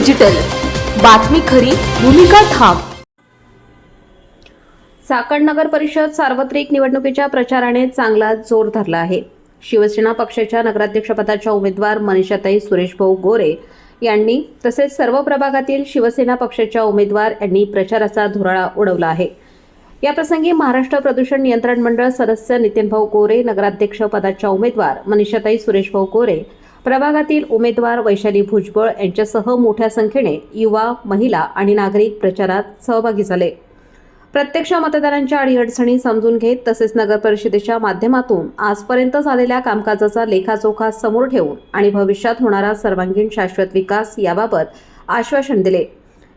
Digital, बातमी खरी, भूमिका ठाम। चाकण नगर परिषद सार्वत्रिक निवडणुकीच्या प्रचाराने चांगला जोर धरला आहे। शिवसेना पक्षाच्या नगराध्यक्षपदाच्या उमेदवार मनीषाताई सुरेशभाऊ गोरे यांनी तसेच सर्व प्रभागातील शिवसेना पक्षाच्या उमेदवार यांनी प्रचाराचा धुराळा उडवला आहे। या प्रसंगी महाराष्ट्र प्रदूषण नियंत्रण मंडळ सदस्य नितीनभाऊ गोरे, नगराध्यक्ष पदाच्या उमेदवार मनीषाताई सुरेशभाऊ गोरे, प्रभागातील उमेदवार वैशाली भुजबळ यांच्यासह मोठ्या संख्येने युवा, महिला आणि नागरिक प्रचारात सहभागी झाले। प्रत्यक्ष मतदारांच्या अडीअडचणी समजून घेत तसेच नगर परिषदेच्या माध्यमातून आजपर्यंत झालेल्या कामकाजाचा लेखाजोखा समोर ठेवून आणि भविष्यात होणारा सर्वांगीण शाश्वत विकास याबाबत आश्वासन दिले।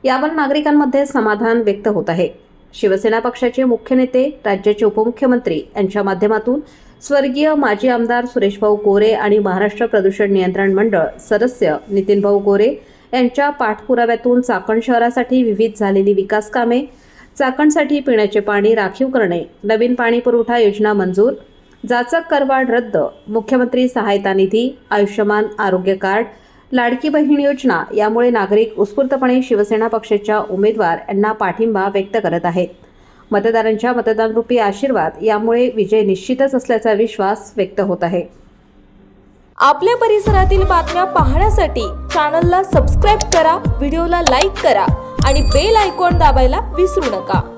यावर नागरिकांमध्ये समाधान व्यक्त होत आहे। शिवसेना पक्षाचे मुख्य नेते, राज्याचे उपमुख्यमंत्री यांच्या माध्यमातून स्वर्गीय माजी आमदार सुरेशभाऊ गोरे आणि महाराष्ट्र प्रदूषण नियंत्रण मंडळ सदस्य नितीनभाऊ गोरे यांच्या पाठपुराव्यातून चाकण शहरासाठी विविध झालेली विकास कामे, चाकणसाठी पिण्याचे पाणी राखीव करणे, नवीन पाणी पुरवठा योजना मंजूर, जाचक करवाढ रद्द, मुख्यमंत्री सहायता निधी, आयुष्यमान आरोग्य कार्ड, लाडकी बहीण योजना यामुळे नागरिक उत्स्फूर्तपणे शिवसेना पक्षाच्या उमेदवार यांना पाठिंबा व्यक्त करत आहेत। मतदारांच्या मतदानरूपी आशीर्वाद यामुळे विजय निश्चितच असल्याचा विश्वास व्यक्त होत आहे। आपल्या परिसरातील बातम्या पाहण्यासाठी चॅनलला सबस्क्राईब करा, व्हिडिओला लाईक करा आणि बेल आयकॉन दाबायला विसरू नका।